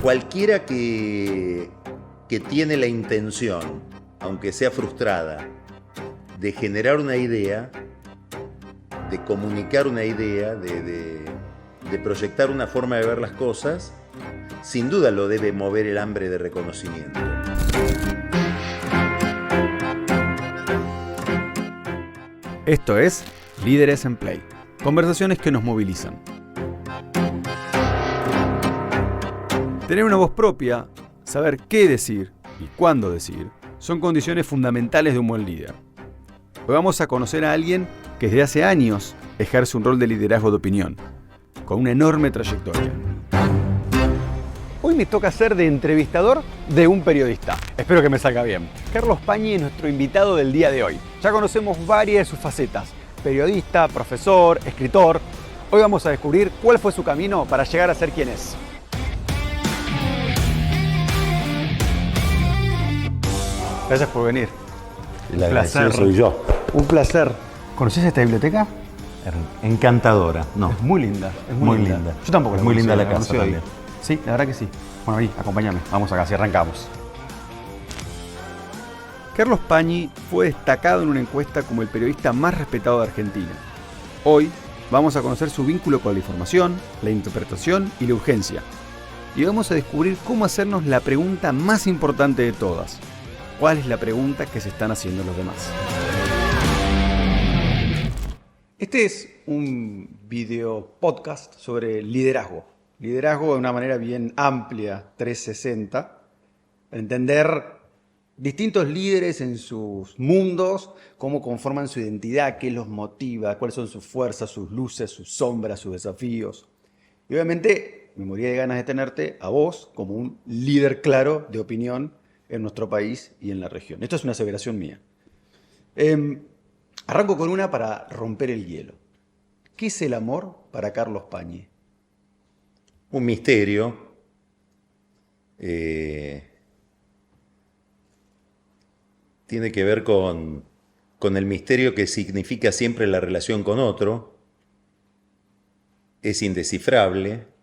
cualquiera que tiene la intención, aunque sea frustrada, de generar una idea, de comunicar una idea, de proyectar una forma de ver las cosas, sin duda lo debe mover el hambre de reconocimiento. Esto es Líderes en Play, conversaciones que nos movilizan. Tener una voz propia, saber qué decir y cuándo decir, son condiciones fundamentales de un buen líder. Hoy vamos a conocer a alguien que desde hace años ejerce un rol de liderazgo de opinión, con una enorme trayectoria. Hoy me toca ser de entrevistador de un periodista. Espero que me salga bien. Carlos Pañi es nuestro invitado del día de hoy. Ya conocemos varias de sus facetas: periodista, profesor, escritor. Hoy vamos a descubrir cuál fue su camino para llegar a ser quien es. Gracias por venir. El agradecido soy yo. Un placer. ¿Conoces esta biblioteca? Encantadora. No. Es muy linda. Es muy linda. Yo tampoco. Es muy linda la casa también. Sí, la verdad que sí. Bueno, ahí, acompáñame. Vamos acá, si arrancamos. Carlos Pañi fue destacado en una encuesta como el periodista más respetado de Argentina. Hoy vamos a conocer su vínculo con la información, la interpretación y la urgencia. Y vamos a descubrir cómo hacernos la pregunta más importante de todas. ¿Cuál es la pregunta que se están haciendo los demás? Este es un video podcast sobre liderazgo. Liderazgo de una manera bien amplia, 360. Entender distintos líderes en sus mundos, cómo conforman su identidad, qué los motiva, cuáles son sus fuerzas, sus luces, sus sombras, sus desafíos. Y obviamente me moría de ganas de tenerte a vos como un líder claro de opinión en nuestro país y en la región. Esto es una aseveración mía. Arranco con una para romper el hielo. ¿Qué es el amor para Carlos Pañi? Un misterio. Tiene que ver con el misterio que significa siempre la relación con otro. Es indescifrable.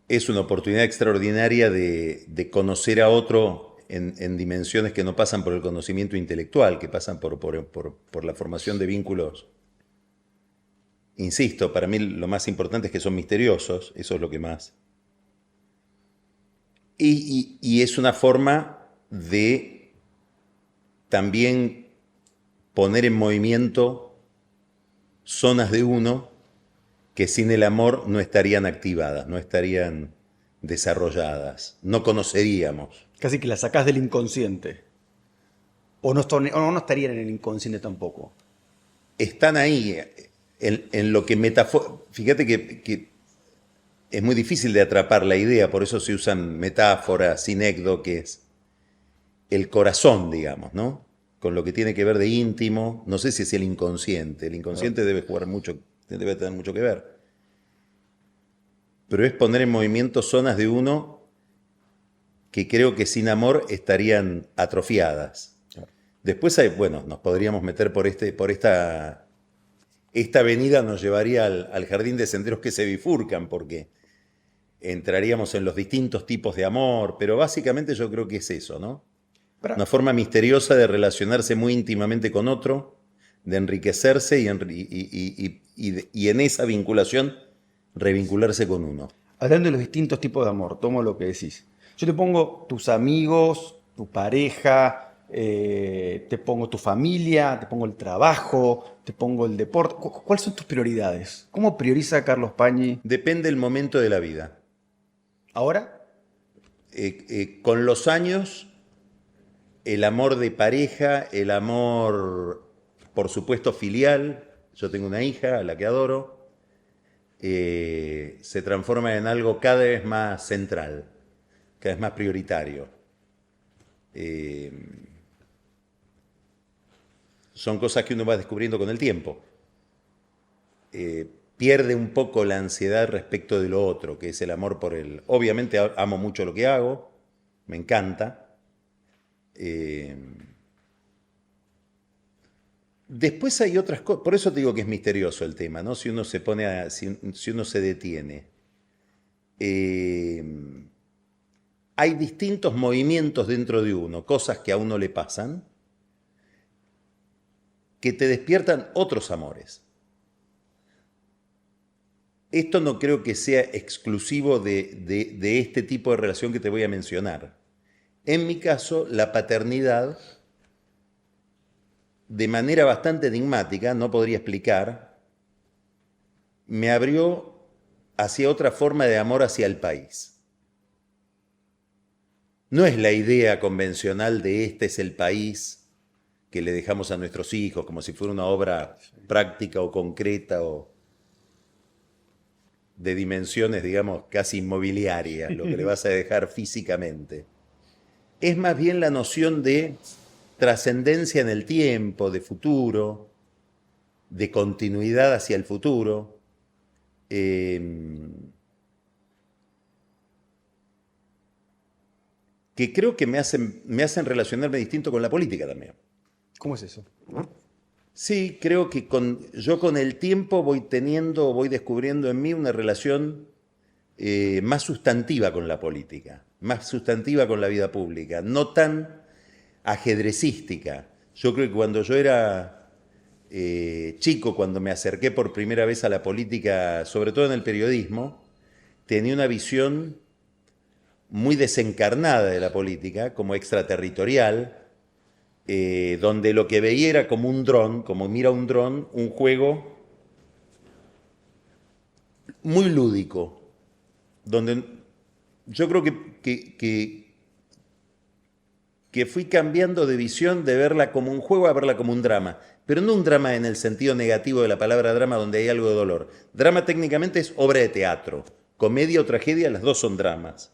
Es una oportunidad extraordinaria de conocer a otro en dimensiones que no pasan por el conocimiento intelectual, que pasan por la formación de vínculos. Insisto, para mí lo más importante es que son misteriosos, eso es lo que más. Y es una forma de también poner en movimiento zonas de uno que sin el amor no estarían activadas, no estarían desarrolladas, no conoceríamos. Casi que la sacás del inconsciente. O no estarían en el inconsciente tampoco. Están ahí, en lo que fíjate que es muy difícil de atrapar la idea, por eso se usan metáforas, sinécdoques, el corazón, digamos, ¿no? Con lo que tiene que ver de íntimo, no sé si es el inconsciente debe jugar mucho, debe tener mucho que ver. Pero es poner en movimiento zonas de uno que creo que sin amor estarían atrofiadas. Después nos podríamos meter por esta avenida, nos llevaría al jardín de senderos que se bifurcan, porque entraríamos en los distintos tipos de amor, pero básicamente yo creo que es eso, ¿no? Una forma misteriosa de relacionarse muy íntimamente con otro, de enriquecerse y en esa vinculación revincularse con uno. Hablando de los distintos tipos de amor, tomo lo que decís. Yo te pongo tus amigos, tu pareja, te pongo tu familia, te pongo el trabajo, te pongo el deporte. ¿Cuáles son tus prioridades? ¿Cómo prioriza Carlos Pañi? Depende del momento de la vida. ¿Ahora? Con los años, el amor de pareja, el amor, por supuesto, filial. Yo tengo una hija a la que adoro. Se transforma en algo cada vez más central, cada vez más prioritario. Son cosas que uno va descubriendo con el tiempo. Pierde un poco la ansiedad respecto de lo otro, que es el amor por el... Obviamente amo mucho lo que hago, me encanta. Después hay otras cosas, por eso te digo que es misterioso el tema, ¿no? Si uno se pone si uno se detiene. hay distintos movimientos dentro de uno, cosas que a uno le pasan, que te despiertan otros amores. Esto no creo que sea exclusivo de este tipo de relación que te voy a mencionar. En mi caso, la paternidad, de manera bastante enigmática, no podría explicar, me abrió hacia otra forma de amor hacia el país. No es la idea convencional de este es el país que le dejamos a nuestros hijos, como si fuera una obra práctica o concreta o de dimensiones, digamos, casi inmobiliarias, lo que le vas a dejar físicamente. Es más bien la noción de trascendencia en el tiempo, de futuro, de continuidad hacia el futuro. Que creo que me hacen relacionarme distinto con la política también. ¿Cómo es eso? Sí, creo que yo con el tiempo voy descubriendo en mí una relación más sustantiva con la política, más sustantiva con la vida pública, no tan ajedrecística. Yo creo que cuando yo era chico, cuando me acerqué por primera vez a la política, sobre todo en el periodismo, tenía una visión muy desencarnada de la política, como extraterritorial, donde lo que veía era como un dron, como mira un dron, un juego muy lúdico, donde yo creo que fui cambiando de visión de verla como un juego a verla como un drama, pero no un drama en el sentido negativo de la palabra drama donde hay algo de dolor. Drama técnicamente es obra de teatro, comedia o tragedia, las dos son dramas.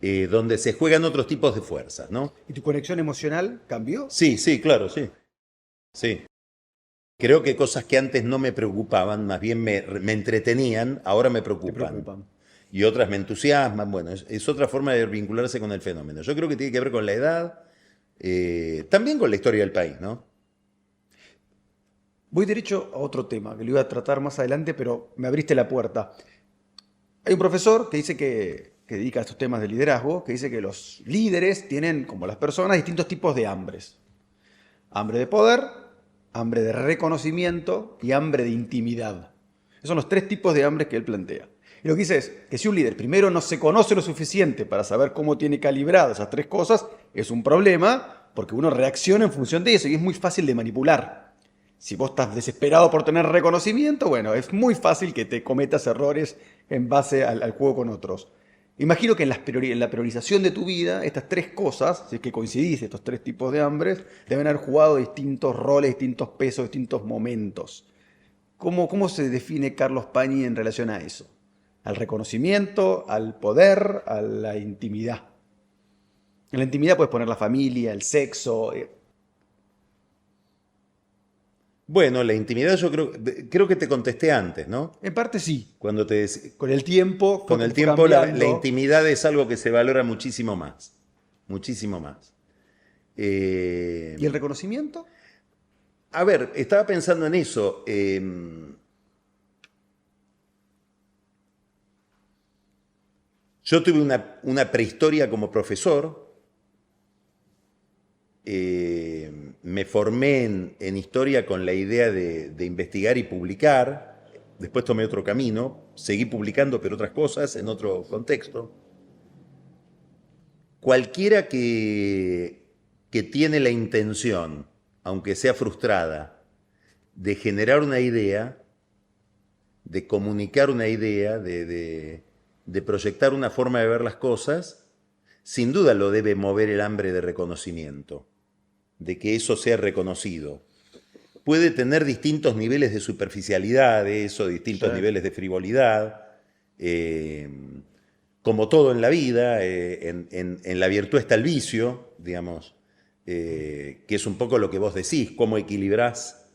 Donde se juegan otros tipos de fuerzas, ¿no? ¿Y tu conexión emocional cambió? Sí, claro, sí. Sí. Creo que cosas que antes no me preocupaban, más bien me entretenían, ahora me preocupan. Y otras me entusiasman. Bueno, es otra forma de vincularse con el fenómeno. Yo creo que tiene que ver con la edad, también con la historia del país, ¿no? Voy derecho a otro tema, que lo iba a tratar más adelante, pero me abriste la puerta. Hay un profesor que dice que dedica a estos temas de liderazgo, que dice que los líderes tienen, como las personas, distintos tipos de hambres. Hambre de poder, hambre de reconocimiento y hambre de intimidad. Esos son los tres tipos de hambres que él plantea. Y lo que dice es que si un líder primero no se conoce lo suficiente para saber cómo tiene calibradas esas tres cosas, es un problema porque uno reacciona en función de eso y es muy fácil de manipular. Si vos estás desesperado por tener reconocimiento, bueno, es muy fácil que te cometas errores en base al juego con otros. Imagino que en la priorización de tu vida, estas tres cosas, si es que coincidís, estos tres tipos de hambres, deben haber jugado distintos roles, distintos pesos, distintos momentos. ¿Cómo se define Carlos Pañi en relación a eso? Al reconocimiento, al poder, a la intimidad. En la intimidad puedes poner la familia, el sexo. Bueno, la intimidad yo creo que te contesté antes, ¿no? En parte sí. Cuando con el tiempo. Con el tiempo la intimidad es algo que se valora muchísimo más. Muchísimo más. ¿Y el reconocimiento? A ver, estaba pensando en eso. Yo tuve una prehistoria como profesor. Me formé en historia con la idea de investigar y publicar. Después tomé otro camino. Seguí publicando, pero otras cosas, en otro contexto. Cualquiera que tiene la intención, aunque sea frustrada, de generar una idea, de comunicar una idea, de proyectar una forma de ver las cosas, sin duda lo debe mover el hambre de reconocimiento, de que eso sea reconocido. Puede tener distintos niveles de superficialidad de eso, distintos niveles de frivolidad, como todo en la vida, en la virtud está el vicio, digamos, que es un poco lo que vos decís, cómo equilibrás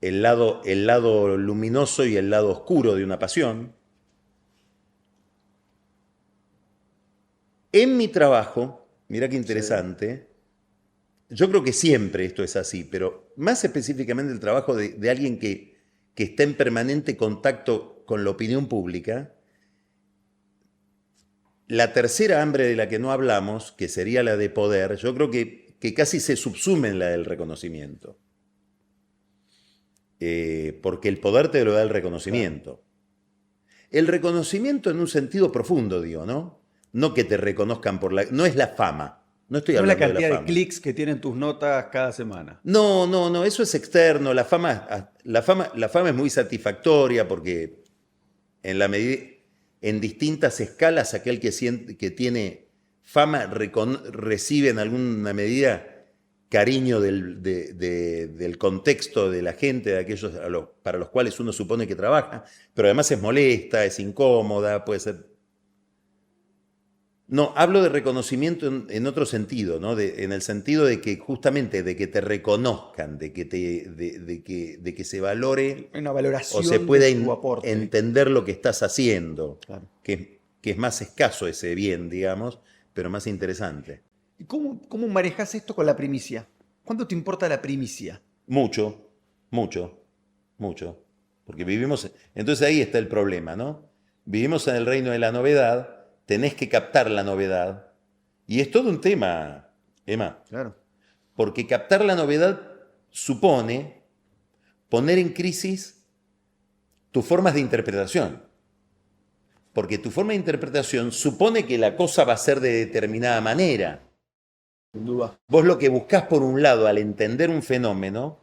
el lado luminoso y el lado oscuro de una pasión. En mi trabajo, mira qué interesante, yo creo que siempre esto es así, pero más específicamente el trabajo de alguien que está en permanente contacto con la opinión pública, la tercera hambre de la que no hablamos, que sería la de poder, yo creo que casi se subsume en la del reconocimiento. Porque el poder te lo da el reconocimiento. Claro. El reconocimiento en un sentido profundo, digo, ¿no? No que te reconozcan por la... No es la fama. No estoy hablando de la fama. No es la cantidad de clics que tienen tus notas cada semana. No, eso es externo. La fama es muy satisfactoria porque en distintas escalas aquel que tiene fama recibe en alguna medida cariño del contexto de la gente, de aquellos para los cuales uno supone que trabaja, pero además es molesta, es incómoda, puede ser... No, hablo de reconocimiento en otro sentido, ¿no? En el sentido de que justamente de que te reconozcan, de que se valore una valoración o se pueda de tu aporte. Entender lo que estás haciendo, claro. que es más escaso ese bien, digamos, pero más interesante. ¿Y cómo manejas esto con la primicia? ¿Cuánto te importa la primicia? Mucho. Porque vivimos... Entonces ahí está el problema, ¿no? Vivimos en el reino de la novedad, tenés que captar la novedad. Y es todo un tema, Emma. Claro. Porque captar la novedad supone poner en crisis tus formas de interpretación. Porque tu forma de interpretación supone que la cosa va a ser de determinada manera. Sin duda. Vos lo que buscás por un lado al entender un fenómeno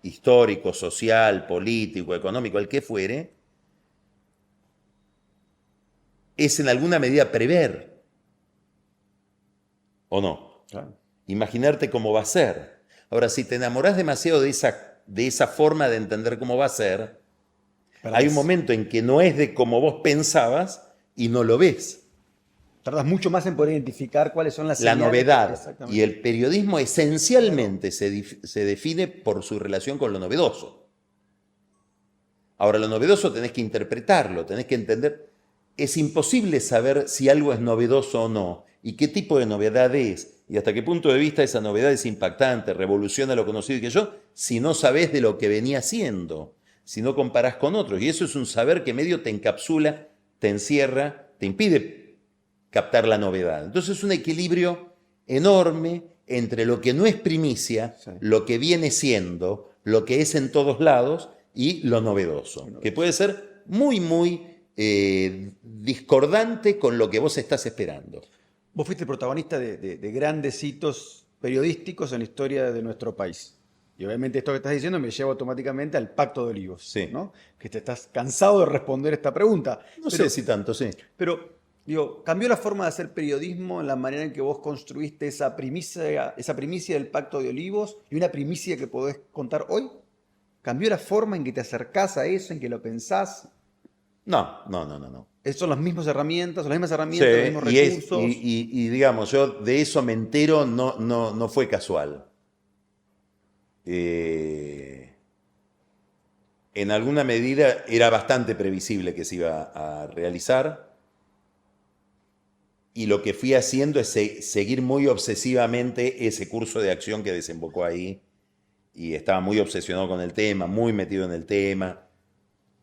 histórico, social, político, económico, el que fuere, es en alguna medida prever. ¿O no? Claro. Imaginarte cómo va a ser. Ahora, si te enamorás demasiado de esa forma de entender cómo va a ser, hay un momento en que no es de como vos pensabas y no lo ves. Tardas mucho más en poder identificar cuáles son las la señales. Novedad. Y el periodismo esencialmente se define por su relación con lo novedoso. Ahora, lo novedoso tenés que interpretarlo, tenés que entender. Es imposible saber si algo es novedoso o no y qué tipo de novedad es y hasta qué punto de vista esa novedad es impactante, revoluciona lo conocido y que yo, si no sabés de lo que venía siendo, si no comparás con otros. Y eso es un saber que medio te encapsula, te encierra, te impide captar la novedad. Entonces es un equilibrio enorme entre lo que no es primicia, sí, lo que viene siendo, lo que es en todos lados y lo novedoso, que puede ser muy discordante con lo que vos estás esperando. Vos fuiste protagonista de grandes hitos periodísticos en la historia de nuestro país. Y obviamente esto que estás diciendo me lleva automáticamente al Pacto de Olivos, sí, ¿no? Que te estás cansado de responder esta pregunta. No sé si tanto, sí. Pero, digo, ¿cambió la forma de hacer periodismo en la manera en que vos construiste esa primicia del Pacto de Olivos y una primicia que podés contar hoy? ¿Cambió la forma en que te acercás a eso, en que lo pensás? No. ¿Son las mismas herramientas, los mismos recursos? Y digamos, yo de eso me entero, no fue casual. En alguna medida era bastante previsible que se iba a realizar. Y lo que fui haciendo es seguir muy obsesivamente ese curso de acción que desembocó ahí. Y estaba muy obsesionado con el tema, muy metido en el tema.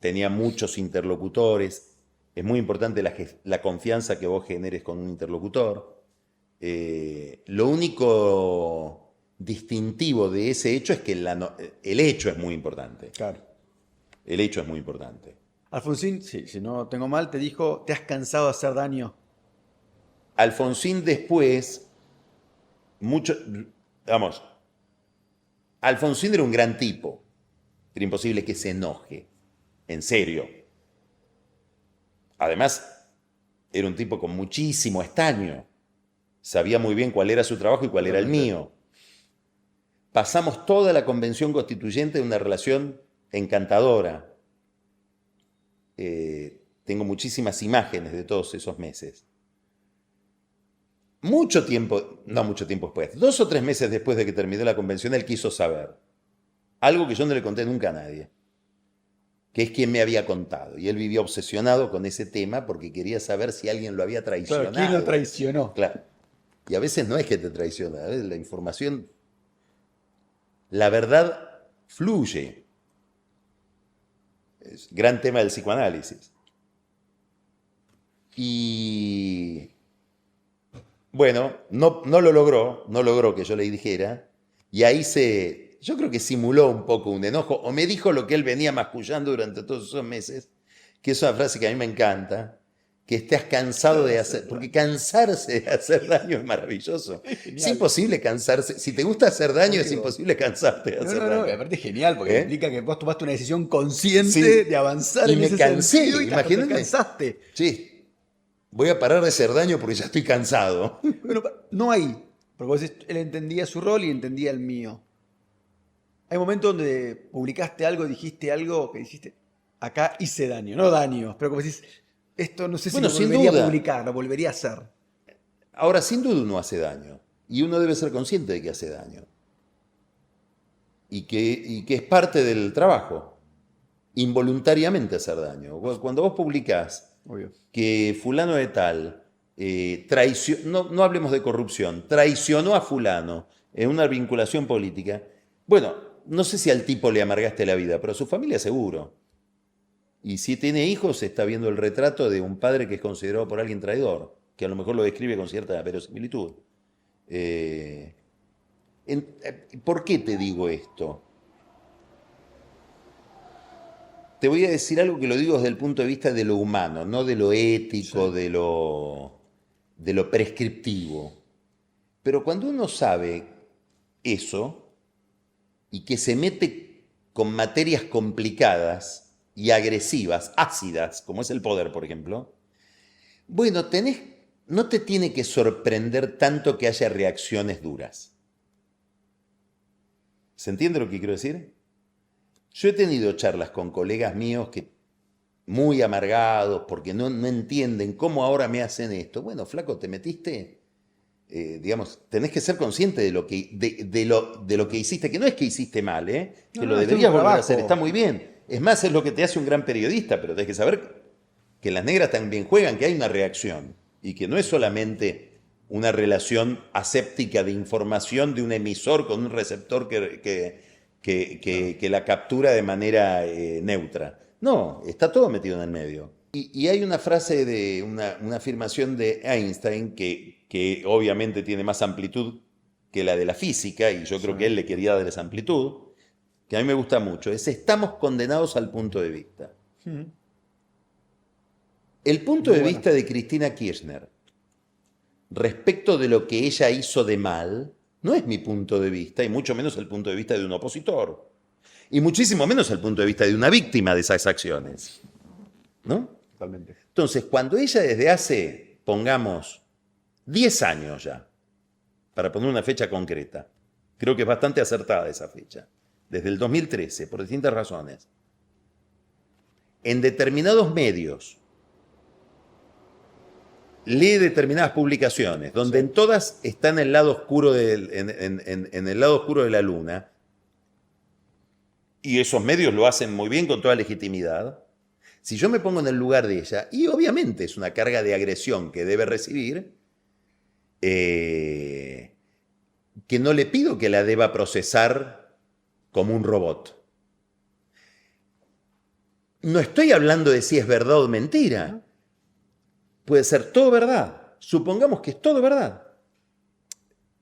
Tenía muchos interlocutores. Es muy importante la confianza que vos generes con un interlocutor. Lo único distintivo de ese hecho es que el hecho es muy importante. Claro. El hecho es muy importante. Alfonsín, si no tengo mal, te dijo, ¿te has cansado de hacer daño? Alfonsín después, Alfonsín era un gran tipo. Era imposible que se enoje. En serio. Además, era un tipo con muchísimo estaño. Sabía muy bien cuál era su trabajo y cuál era el mío. Pasamos toda la convención constituyente en una relación encantadora. Tengo muchísimas imágenes de todos esos meses. No mucho tiempo después, 2 o 3 meses después de que terminó la convención, él quiso saber algo que yo no le conté nunca a nadie, que es quién me había contado. Y él vivía obsesionado con ese tema porque quería saber si alguien lo había traicionado. Claro, ¿quién lo traicionó? Claro. Y a veces no es que te traiciona, a veces la información, la verdad fluye. Es gran tema del psicoanálisis. Y bueno, no lo logró que yo le dijera, y ahí yo creo que simuló un poco un enojo, o me dijo lo que él venía mascullando durante todos esos meses, que es una frase que a mí me encanta, que estés cansado de hacer, porque cansarse de hacer daño es maravilloso. Es imposible cansarse, si te gusta hacer daño es imposible cansarte de hacer daño. No, aparte es genial, porque implica que vos tomaste una decisión consciente Sí. de avanzar Y en me ese cansé, sentido y imagínate. te cansaste. Sí, voy a parar de hacer daño porque ya estoy cansado. Bueno, no ahí, porque vos decís, él entendía su rol y entendía el mío. Hay momentos donde publicaste algo, dijiste algo que dijiste, acá hice daño, no daños, pero como decís, esto no sé si Bueno, lo sin volvería duda. a publicar, lo volvería a hacer. Ahora, sin duda uno hace daño, y uno debe ser consciente de que hace daño. Y que es parte del trabajo, involuntariamente hacer daño. Cuando vos publicás Obvio. que fulano de tal, no hablemos de corrupción, traicionó a fulano en una vinculación política, bueno, no sé si al tipo le amargaste la vida, pero a su familia seguro. Y si tiene hijos, está viendo el retrato de un padre que es considerado por alguien traidor, que a lo mejor lo describe con cierta verosimilitud. ¿Por qué te digo esto? Te voy a decir algo que lo digo desde el punto de vista de lo humano, no de lo ético, sí, de lo prescriptivo. Pero cuando uno sabe eso y que se mete con materias complicadas y agresivas, ácidas, como es el poder, por ejemplo, bueno, no te tiene que sorprender tanto que haya reacciones duras. ¿Se entiende lo que quiero decir? Yo he tenido charlas con colegas míos que muy amargados porque no entienden cómo ahora me hacen esto. Bueno, flaco, te metiste, digamos, tenés que ser consciente de lo que hiciste, que no es que hiciste mal, que lo deberías volver a hacer, está muy bien. Es más, es lo que te hace un gran periodista, pero tenés que saber que las negras también juegan, que hay una reacción y que no es solamente una relación aséptica de información de un emisor con un receptor que la captura de manera neutra. No, está todo metido en el medio. Y hay una frase una afirmación de Einstein que obviamente tiene más amplitud que la de la física, y yo creo que él le quería dar esa amplitud, que a mí me gusta mucho, es: estamos condenados al punto de vista. El punto de vista de Cristina Kirchner respecto de lo que ella hizo de mal no es mi punto de vista, y mucho menos el punto de vista de un opositor, y muchísimo menos el punto de vista de una víctima de esas acciones, ¿no? Totalmente. Entonces, cuando ella desde hace, pongamos, 10 años ya, para poner una fecha concreta, creo que es bastante acertada esa fecha, desde el 2013, por distintas razones, en determinados medios, lee determinadas publicaciones, donde en todas está en el lado oscuro en el lado oscuro de la luna, y esos medios lo hacen muy bien con toda legitimidad. Si yo me pongo en el lugar de ella, y obviamente es una carga de agresión que debe recibir, que no le pido que la deba procesar como un robot. No estoy hablando de si es verdad o mentira. Puede ser todo verdad. Supongamos que es todo verdad.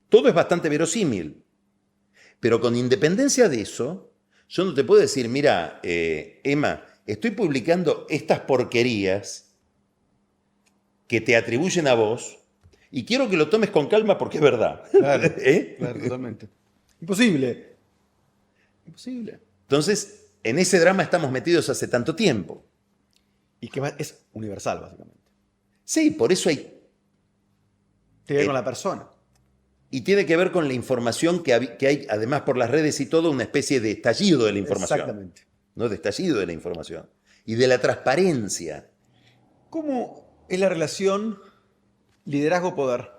Todo es bastante verosímil. Pero con independencia de eso, yo no te puedo decir, mira, Emma, estoy publicando estas porquerías que te atribuyen a vos y quiero que lo tomes con calma porque es verdad. Claro, claro, totalmente. Imposible. Imposible. Entonces, en ese drama estamos metidos hace tanto tiempo. Y que es universal, básicamente. Sí, por eso hay... Tiene que ver con la persona. Y tiene que ver con la información que hay, además por las redes y todo, una especie de estallido de la información. Exactamente. ¿No? De estallido de la información. Y de la transparencia. ¿Cómo es la relación liderazgo-poder?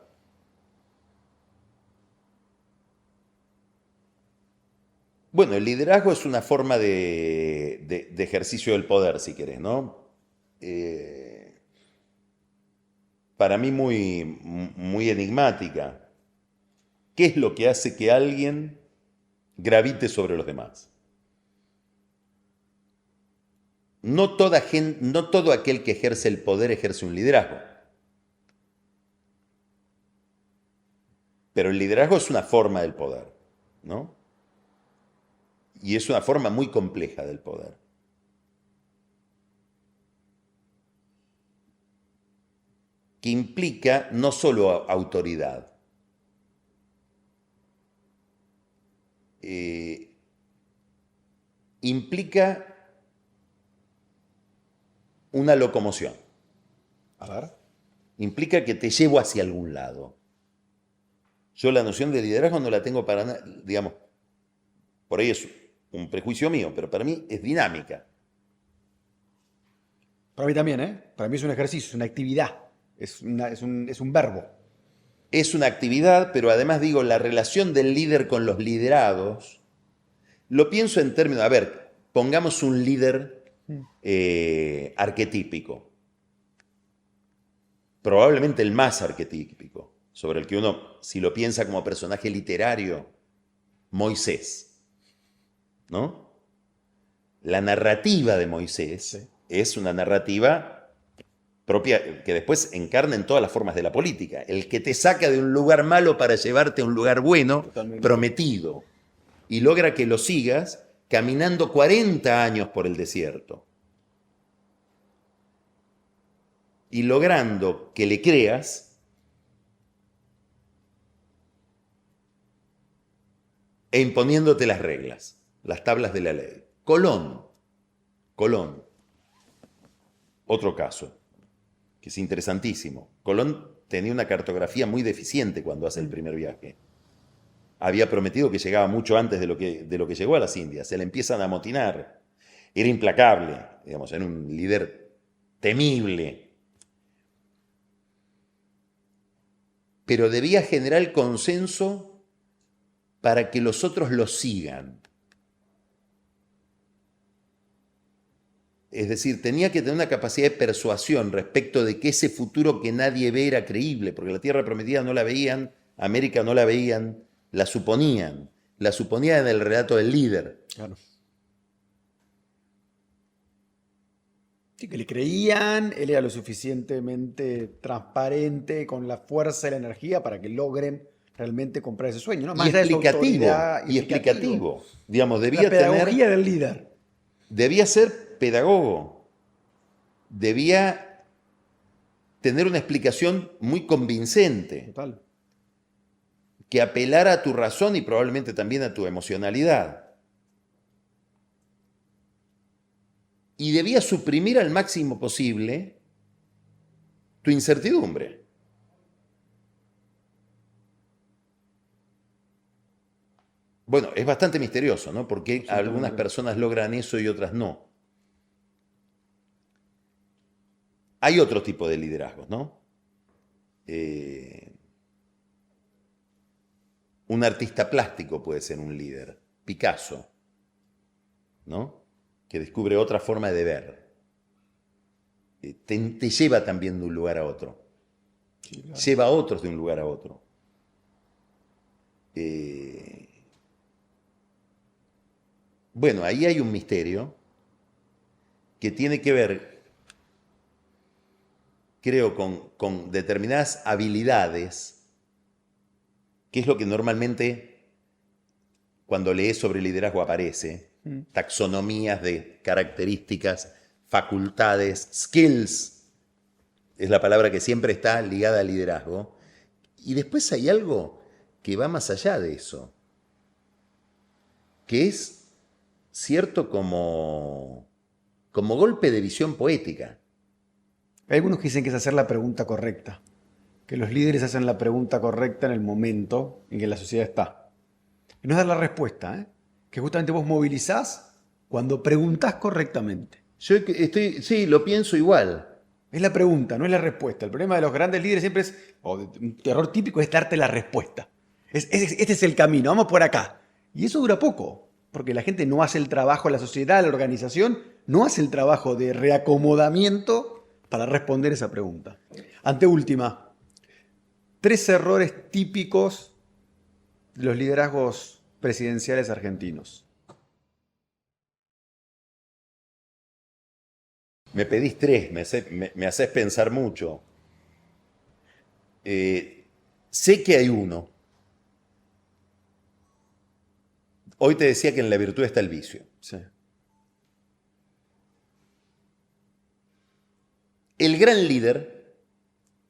Bueno, el liderazgo es una forma de ejercicio del poder, si querés, ¿no? Para mí muy enigmática. ¿Qué es lo que hace que alguien gravite sobre los demás? no todo aquel que ejerce el poder ejerce un liderazgo. Pero el liderazgo es una forma del poder, ¿no? Y es una forma muy compleja del poder. Que implica no solo autoridad, implica una locomoción. A ver. Implica que te llevo hacia algún lado. Yo la noción de liderazgo no la tengo para nada, digamos, por ahí es un prejuicio mío, pero para mí es dinámica. Para mí también, ¿eh? Para mí es un ejercicio, es una actividad, es un verbo. Es una actividad, pero además digo, la relación del líder con los liderados, lo pienso en términos, a ver, pongamos un líder arquetípico, probablemente el más arquetípico, sobre el que uno, si lo piensa como personaje literario, Moisés, ¿no? La narrativa de Moisés es una narrativa propia que después encarna en todas las formas de la política. El que te saca de un lugar malo para llevarte a un lugar bueno, totalmente prometido, y logra que lo sigas caminando 40 años por el desierto. Y logrando que le creas e imponiéndote las reglas, las tablas de la ley. Colón, otro caso, que es interesantísimo. Colón tenía una cartografía muy deficiente cuando hace el primer viaje. Había prometido que llegaba mucho antes de lo que llegó a las Indias. Se le empiezan a amotinar. Era implacable, digamos, era un líder temible. Pero debía generar el consenso para que los otros lo sigan. Es decir, tenía que tener una capacidad de persuasión respecto de que ese futuro que nadie ve era creíble, porque la Tierra Prometida no la veían, América no la veían, la suponían en el relato del líder. Claro. Sí, que le creían, él era lo suficientemente transparente, con la fuerza y la energía para que logren realmente comprar ese sueño, ¿no? Más explicativo. Digamos, la pedagogía del líder. Debía ser pedagogo. Debía tener una explicación muy convincente. Total. Que apelara a tu razón y probablemente también a tu emocionalidad. Y debía suprimir al máximo posible tu incertidumbre. Bueno, es bastante misterioso, ¿no? Porque algunas personas logran eso y otras no. Hay otro tipo de liderazgos, ¿no? Un artista plástico puede ser un líder. Picasso, ¿no? Que descubre otra forma de ver. Te lleva también de un lugar a otro. Sí, claro. Lleva a otros de un lugar a otro. Bueno, ahí hay un misterio que tiene que ver, creo, con determinadas habilidades, que es lo que normalmente cuando lees sobre liderazgo aparece, taxonomías de características, facultades, skills, es la palabra que siempre está ligada al liderazgo. Y después hay algo que va más allá de eso, que es cierto como golpe de visión poética. Hay algunos que dicen que es hacer la pregunta correcta, que los líderes hacen la pregunta correcta en el momento en que la sociedad está. Y no es dar la respuesta, que justamente vos movilizás cuando preguntás correctamente. Sí, lo pienso igual. Es la pregunta, no es la respuesta. El problema de los grandes líderes siempre es, un error típico es darte la respuesta. Este es el camino, vamos por acá. Y eso dura poco, porque la gente no hace el trabajo, la sociedad, la organización, no hace el trabajo de reacomodamiento para responder esa pregunta. Anteúltima, 3 errores típicos de los liderazgos presidenciales argentinos. Me pedís tres, me haces pensar mucho. Sé que hay uno. Hoy te decía que en la virtud está el vicio. Sí. El gran líder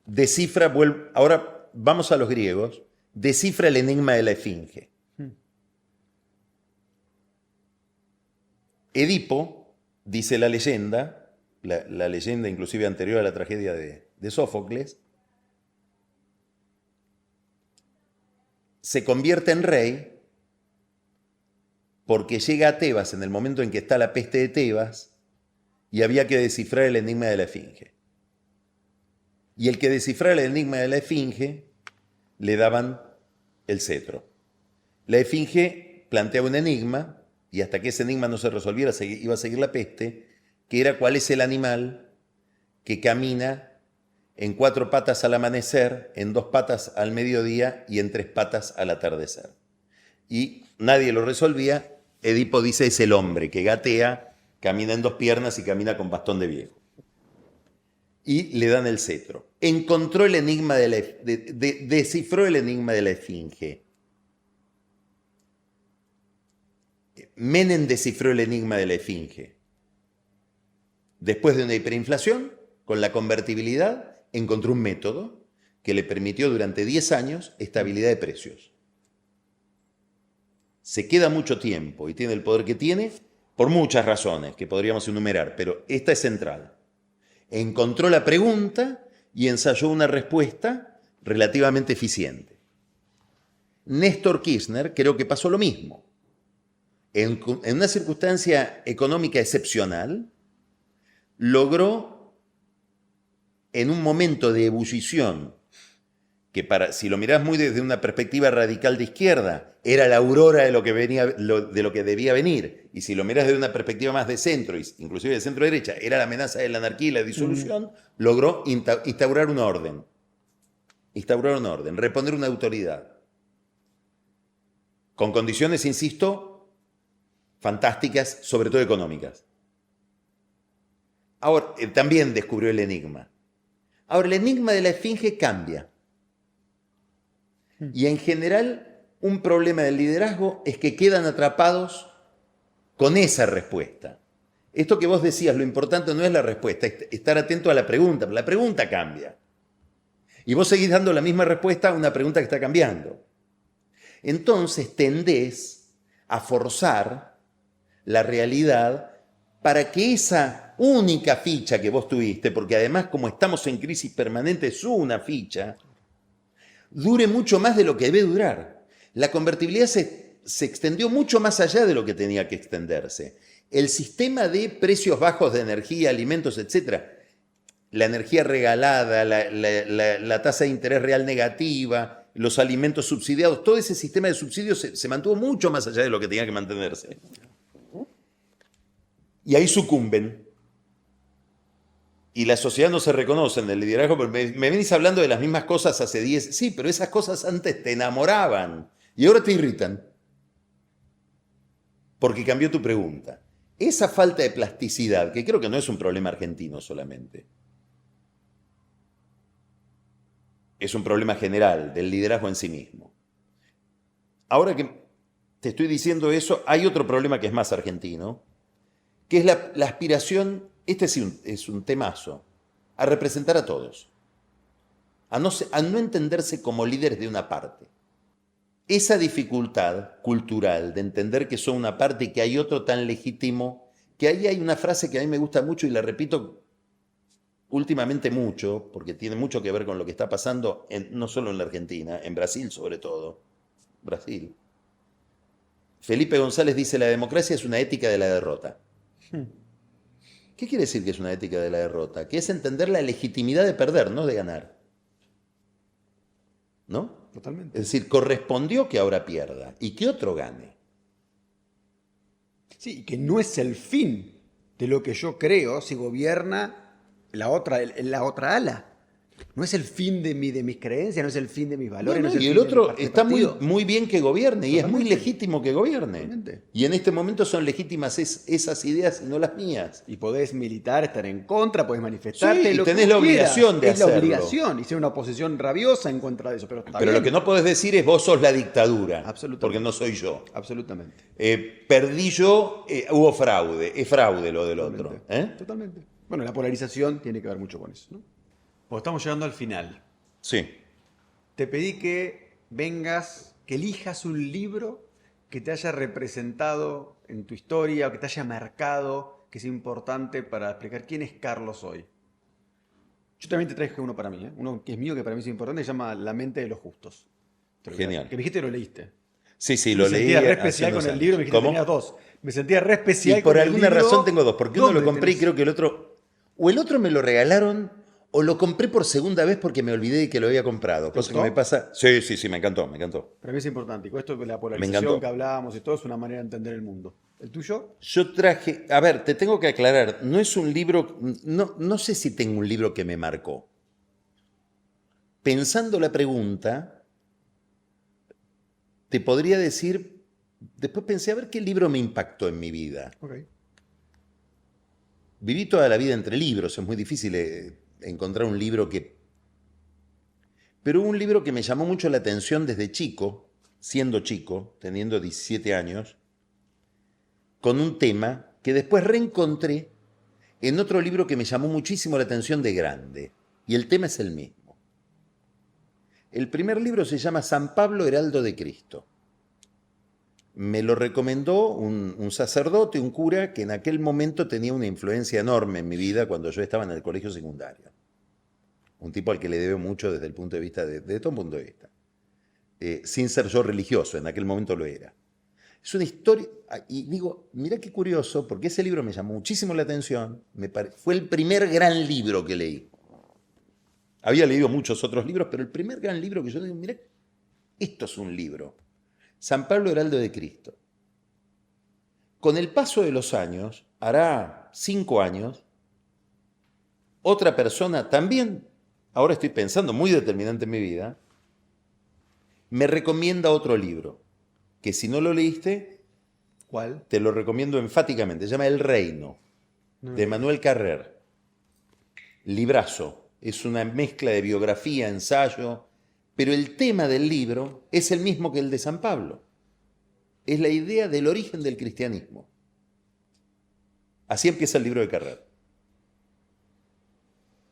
descifra, ahora vamos a los griegos, descifra el enigma de la esfinge. Edipo, dice la leyenda, la leyenda inclusive anterior a la tragedia de Sófocles, se convierte en rey porque llega a Tebas en el momento en que está la peste de Tebas y había que descifrar el enigma de la esfinge. Y el que descifrara el enigma de la esfinge le daban el cetro. La esfinge planteaba un enigma y hasta que ese enigma no se resolviera iba a seguir la peste, que era cuál es el animal que camina en 4 patas al amanecer, en 2 patas al mediodía y en 3 patas al atardecer. Y nadie lo resolvía. Edipo dice es el hombre que gatea, camina en 2 piernas y camina con bastón de viejo. Y le dan el cetro. Encontró el enigma descifró el enigma de la esfinge. Menem descifró el enigma de la esfinge. Después de una hiperinflación, con la convertibilidad, encontró un método que le permitió durante 10 años estabilidad de precios. Se queda mucho tiempo y tiene el poder que tiene por muchas razones que podríamos enumerar, pero esta es central. Encontró la pregunta y ensayó una respuesta relativamente eficiente. Néstor Kirchner creo que pasó lo mismo. En una circunstancia económica excepcional, logró, en un momento de ebullición, que si lo mirás muy desde una perspectiva radical de izquierda, era la aurora de lo que debía venir, y si lo mirás desde una perspectiva más de centro, inclusive de centro derecha, era la amenaza de la anarquía y la disolución, logró instaurar un orden, reponer una autoridad, con condiciones, insisto, fantásticas, sobre todo económicas. Ahora, también descubrió el enigma. Ahora, el enigma de la esfinge cambia. Y en general, un problema del liderazgo es que quedan atrapados con esa respuesta. Esto que vos decías, lo importante no es la respuesta, es estar atento a la pregunta, pero la pregunta cambia. Y vos seguís dando la misma respuesta a una pregunta que está cambiando. Entonces tendés a forzar la realidad para que esa única ficha que vos tuviste, porque además como estamos en crisis permanente es una ficha, dure mucho más de lo que debe durar. La convertibilidad se extendió mucho más allá de lo que tenía que extenderse. El sistema de precios bajos de energía, alimentos, etc., la energía regalada, la tasa de interés real negativa, los alimentos subsidiados, todo ese sistema de subsidios se mantuvo mucho más allá de lo que tenía que mantenerse. Y ahí sucumben. Y la sociedad no se reconoce en el liderazgo, porque me venís hablando de las mismas cosas hace 10... Sí, pero esas cosas antes te enamoraban y ahora te irritan. Porque cambió tu pregunta. Esa falta de plasticidad, que creo que no es un problema argentino solamente, es un problema general del liderazgo en sí mismo. Ahora que te estoy diciendo eso, hay otro problema que es más argentino, que es la aspiración, este es un temazo, a representar a todos, a no entenderse como líderes de una parte. Esa dificultad cultural de entender que son una parte y que hay otro tan legítimo, que ahí hay una frase que a mí me gusta mucho y la repito últimamente mucho, porque tiene mucho que ver con lo que está pasando no solo en la Argentina, en Brasil sobre todo. Brasil. Felipe González dice: la democracia es una ética de la derrota. ¿Qué quiere decir que es una ética de la derrota? Que es entender la legitimidad de perder, no de ganar. ¿No? Totalmente. Es decir, correspondió que ahora pierda y que otro gane. Sí, que no es el fin de lo que yo creo si gobierna la otra ala. No es el fin de mis creencias, no es el fin de mis valores. No, no es y fin el de otro mi está muy, partido. muy bien que gobierne, y es muy Totalmente. legítimo que gobierne. Totalmente. Y en este momento son legítimas esas ideas y no las mías. Y podés militar, estar en contra, podés manifestarte. Sí, y lo que tenés vos la obligación quieras. de Es la hacerlo. obligación, y ser una oposición rabiosa en contra de eso. Pero, está Pero bien. lo que no podés decir es vos sos la dictadura, Absolutamente. porque no soy yo. Absolutamente. Perdí yo, hubo fraude, es fraude lo del otro. Totalmente. Totalmente. Bueno, la polarización tiene que ver mucho con eso, ¿no? Pues estamos llegando al final. Sí. Te pedí que vengas, que elijas un libro que te haya representado en tu historia o que te haya marcado, que sea importante para explicar quién es Carlos hoy. Yo también te traje uno para mí, ¿eh? Uno que es mío, que para mí es importante, se llama La mente de los justos. Genial. Que me dijiste que lo leíste. Sí, lo leí. Me sentía re hace especial unos con el años. libro, me dijiste que ¿Cómo? tenías dos. Me sentía re especial Y por con el alguna libro. razón tengo dos, porque uno lo ¿Dónde compré y tenés? creo que el otro... O el otro me lo regalaron, o lo compré por segunda vez porque me olvidé de que lo había comprado. Cosa que gustó? me pasa... Sí, me encantó. Para mí es importante. Y con esto de la Me polarización encantó. que hablábamos y todo, es una manera de entender el mundo. ¿El tuyo? Yo traje... A ver, te tengo que aclarar, no es un libro... No sé si tengo un libro que me marcó. Pensando la pregunta, te podría decir... Después pensé, a ver qué libro me impactó en mi vida. Ok. Viví toda la vida entre libros, es muy difícil encontrar un libro que... Pero hubo un libro que me llamó mucho la atención desde chico, siendo chico, teniendo 17 años, con un tema que después reencontré en otro libro que me llamó muchísimo la atención de grande, y el tema es el mismo. El primer libro se llama San Pablo, Heraldo de Cristo. Me lo recomendó un sacerdote, un cura, que en aquel momento tenía una influencia enorme en mi vida cuando yo estaba en el colegio secundario. Un tipo al que le debo mucho desde el punto de vista, de todo punto de vista. Sin ser yo religioso, en aquel momento lo era. Es una historia, y digo, mirá qué curioso, porque ese libro me llamó muchísimo la atención, fue el primer gran libro que leí. Había leído muchos otros libros, pero el primer gran libro que yo digo, mirá, esto es un libro. San Pablo, Heraldo de Cristo. Con el paso de los años, hará 5 años, otra persona también, ahora estoy pensando, muy determinante en mi vida, me recomienda otro libro, que si no lo leíste, ¿Cuál? te lo recomiendo enfáticamente, se llama El Reino, de Manuel Carrer. Librazo, es una mezcla de biografía, ensayo, pero el tema del libro es el mismo que el de San Pablo. Es la idea del origen del cristianismo. Así empieza el libro de Carrer.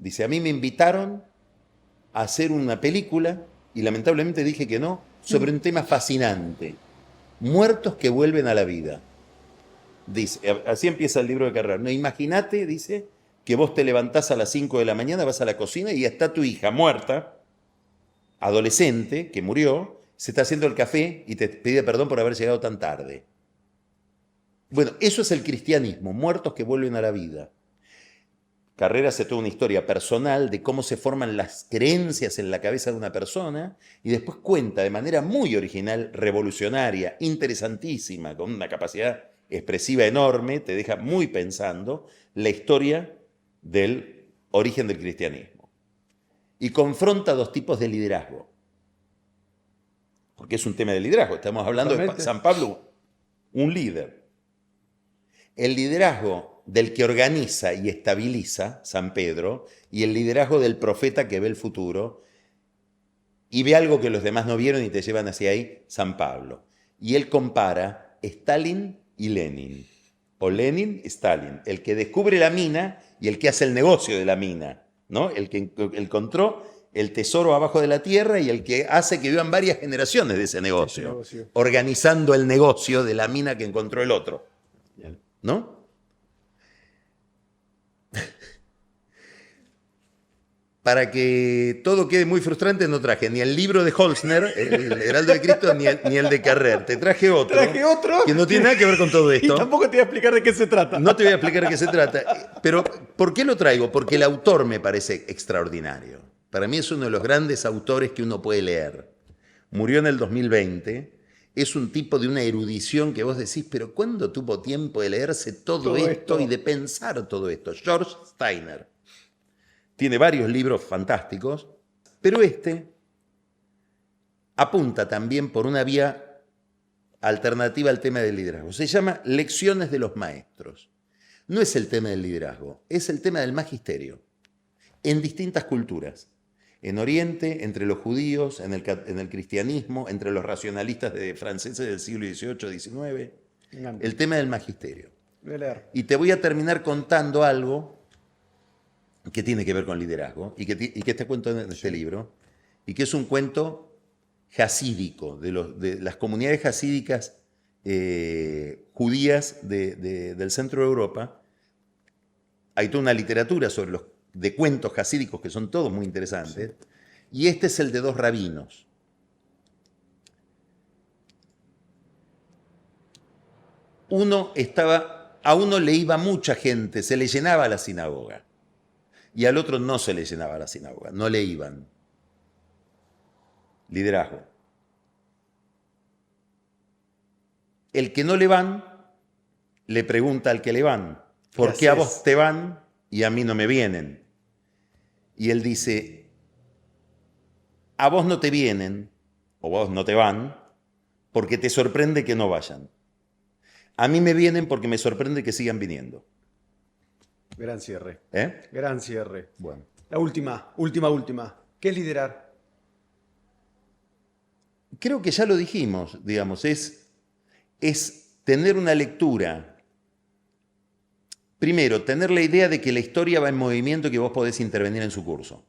Dice, a mí me invitaron a hacer una película, y lamentablemente dije que no, sobre un tema fascinante. Muertos que vuelven a la vida. Dice, así empieza el libro de Carrer. No, imagínate, dice, que vos te levantás a las 5 de la mañana, vas a la cocina y está tu hija muerta, adolescente, que murió, se está haciendo el café y te pide perdón por haber llegado tan tarde. Bueno, eso es el cristianismo, muertos que vuelven a la vida. Carrer hace toda una historia personal de cómo se forman las creencias en la cabeza de una persona y después cuenta de manera muy original, revolucionaria, interesantísima, con una capacidad expresiva enorme, te deja muy pensando, la historia del origen del cristianismo. Y confronta dos tipos de liderazgo. Porque es un tema de liderazgo. Estamos hablando de San Pablo, un líder. El liderazgo del que organiza y estabiliza, San Pedro, y el liderazgo del profeta que ve el futuro y ve algo que los demás no vieron y te llevan hacia ahí, San Pablo. Y él compara Stalin y Lenin. O Lenin, Stalin. El que descubre la mina y el que hace el negocio de la mina, ¿no? El que encontró el tesoro abajo de la tierra y el que hace que vivan varias generaciones de ese negocio, organizando el negocio de la mina que encontró el otro, ¿no? Para que todo quede muy frustrante, no traje ni el libro de Holzner, el Heraldo de Cristo, ni el de Carrer. Te traje otro que no tiene nada que ver con todo esto. Y tampoco te voy a explicar de qué se trata. No te voy a explicar de qué se trata. Pero, ¿por qué lo traigo? Porque el autor me parece extraordinario. Para mí es uno de los grandes autores que uno puede leer. Murió en el 2020. Es un tipo de una erudición que vos decís, pero ¿cuándo tuvo tiempo de leerse todo esto y de pensar todo esto? George Steiner. tiene varios libros fantásticos, pero este apunta también por una vía alternativa al tema del liderazgo. Se llama Lecciones de los Maestros. No es el tema del liderazgo, es el tema del magisterio, en distintas culturas. En Oriente, entre los judíos, en el cristianismo, entre los racionalistas franceses del siglo XVIII, XIX, el tema del magisterio. Y te voy a terminar contando algo que tiene que ver con liderazgo y que te cuento en este libro, y que es un cuento jasídico, de las comunidades jasídicas judías del centro de Europa. Hay toda una literatura de cuentos jasídicos que son todos muy interesantes, y este es el de dos rabinos. A uno le iba mucha gente, se le llenaba la sinagoga, y al otro no se le llenaba la sinagoga, no le iban. Liderazgo. El que no le van, le pregunta al que le van, ¿por qué a vos te van y a mí no me vienen? Y él dice, a vos no te vienen, o vos no te van, porque te sorprende que no vayan. A mí me vienen porque me sorprende que sigan viniendo. Gran cierre. Gran cierre. Bueno. La última. ¿Qué es liderar? Creo que ya lo dijimos, digamos, es tener una lectura. Primero, tener la idea de que la historia va en movimiento y que vos podés intervenir en su curso.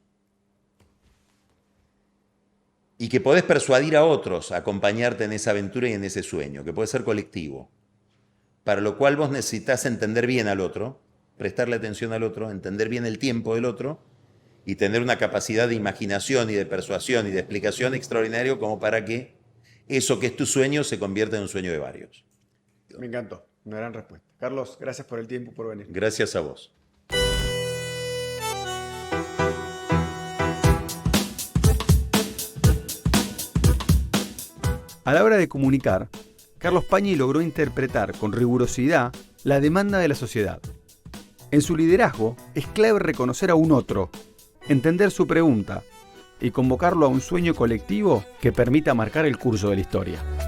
Y que podés persuadir a otros a acompañarte en esa aventura y en ese sueño, que puede ser colectivo. Para lo cual vos necesitas entender bien al otro, prestarle atención al otro, entender bien el tiempo del otro y tener una capacidad de imaginación y de persuasión y de explicación extraordinario como para que eso que es tu sueño se convierta en un sueño de varios. Me encantó, una gran respuesta. Carlos, gracias por el tiempo, por venir. Gracias a vos. A la hora de comunicar, Carlos Pañi logró interpretar con rigurosidad la demanda de la sociedad. En su liderazgo es clave reconocer a un otro, entender su pregunta y convocarlo a un sueño colectivo que permita marcar el curso de la historia.